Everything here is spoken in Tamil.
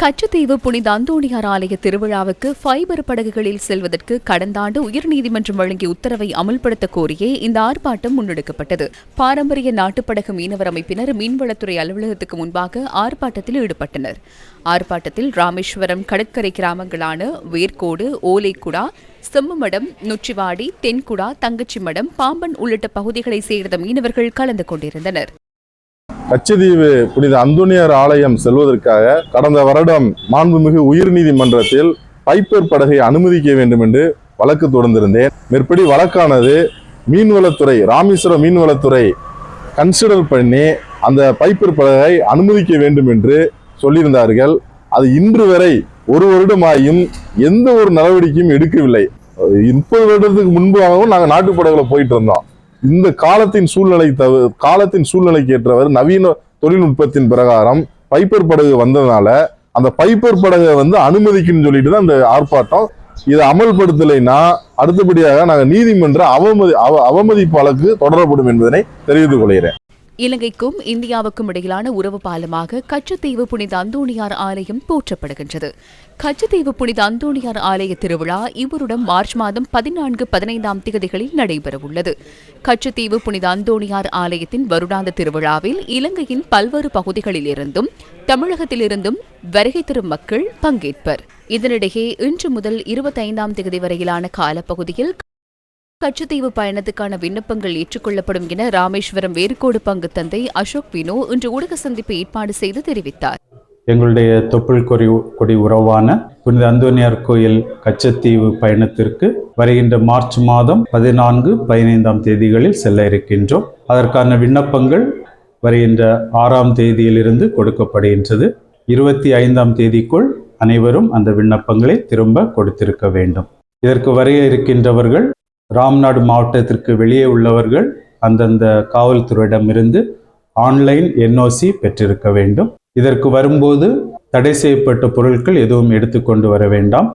கச்சத்தீவு புனித அந்தோணியார் ஆலய திருவிழாவுக்கு ஃபைபர் படகுகளில் செல்வதற்கு கடந்த ஆண்டு உயர்நீதிமன்றம் வழங்கிய உத்தரவை அமல்படுத்த கோரியே இந்த ஆர்ப்பாட்டம் முன்னெடுக்கப்பட்டது. பாரம்பரிய நாட்டுப்படகு மீனவர் அமைப்பினர் மீன்வளத்துறை அலுவலகத்துக்கு முன்பாக ஆர்ப்பாட்டத்தில் ஈடுபட்டனர். ஆர்ப்பாட்டத்தில் ராமேஸ்வரம் கடற்கரை கிராமங்களான வேர்க்கோடு, ஓலைக்குடா, செம்மமடம், நொச்சிவாடி, தென்குடா, தங்கச்சிமடம், பாம்பன் உள்ளிட்ட பகுதிகளைச் சேர்ந்த மீனவர்கள் கலந்து கொண்டிருந்தனர். கச்சத்தீவு புனித அந்தோணியார் ஆலயம் செல்வதற்காக கடந்த வருடம் மாண்புமிகு உயர்நீதிமன்றத்தில் பைப்பர் படகை அனுமதிக்க வேண்டும் என்று வழக்கு தொடர்ந்திருந்தேன். மேற்படி வழக்கானது மீன்வளத்துறை, ராமேஸ்வரம் மீன்வளத்துறை கன்சிடர் பண்ணி அந்த பைப்பர் படகை அனுமதிக்க வேண்டும் என்று சொல்லியிருந்தார்கள். அது இன்று வரை ஒரு வருடமாயும் எந்த ஒரு நடவடிக்கையும் எடுக்கவில்லை. 30 வருடத்துக்கு முன்பாகவும் நாங்கள் நாட்டுப்படகுல போயிட்டு இருந்தோம். இந்த காலத்தின் சூழ்நிலைக்கு ஏற்றவர் நவீன தொழில்நுட்பத்தின் பிரகாரம் பைப்பர் படகு வந்ததுனால அந்த பைப்பர் படகை அனுமதிக்குன்னு சொல்லிட்டு தான் அந்த ஆர்ப்பாட்டம். இதை அமல்படுத்தலைன்னா அடுத்தபடியாக நாங்கள் நீதிமன்ற அவமதிப்பு வழக்கு தொடரப்படும் என்பதனை தெரிவித்துக் கொள்கிறேன். இலங்கைக்கும் இந்தியாவுக்கும் இடையிலான உறவு பாலமாக கச்சத்தீவு புனித அந்தோணியார் ஆலயம் போற்றப்படுகின்றது. கச்சத்தீவு புனித அந்தோணியார் ஆலய திருவிழா இவருடன் மார்ச் மாதம் 14, 15ஆம் தேதிகளில் நடைபெறவுள்ளது. கச்சத்தீவு புனித அந்தோணியார் ஆலயத்தின் வருடாந்த திருவிழாவில் இலங்கையின் பல்வேறு பகுதிகளில் இருந்தும் தமிழகத்திலிருந்தும் வருகை தரும் மக்கள் பங்கேற்பர். இதனிடையே இன்று முதல் 25ஆம் தேதி வரையிலான காலப்பகுதியில் கச்சத்தீவு பயணத்துக்கான விண்ணப்பங்கள் ஏற்றுக்கொள்ளப்படும் என ராமேஸ்வரம் வேர்க்கோடு பங்கு தந்தை அசோக் வினோ இன்று ஊடக சந்திப்பை ஏற்பாடு செய்து தெரிவித்தார். எங்களுடைய தொப்புள் கொடி உறவான புனித அந்தோணியார் கோயில் கச்சத்தீவு பயணத்திற்கு வருகின்ற மார்ச் மாதம் 14, 15ஆம் தேதிகளில் செல்ல இருக்கின்றோம். அதற்கான விண்ணப்பங்கள் வருகின்ற 6ஆம் தேதியிலிருந்து கொடுக்கப்படுகின்றது. 25ஆம் தேதிக்குள் அனைவரும் அந்த விண்ணப்பங்களை திரும்ப கொடுத்திருக்க வேண்டும். இதற்கு வரைய இருக்கின்றவர்கள் ராம்நாடு மாவட்டத்திற்கு வெளியே உள்ளவர்கள் அந்தந்த காவல்துறையிடமிருந்து ஆன்லைன் NOC பெற்றிருக்க வேண்டும். இதற்கு வரும்போது தடை செய்யப்பட்ட பொருட்கள் எதுவும் எடுத்துக்கொண்டு வர வேண்டாம்.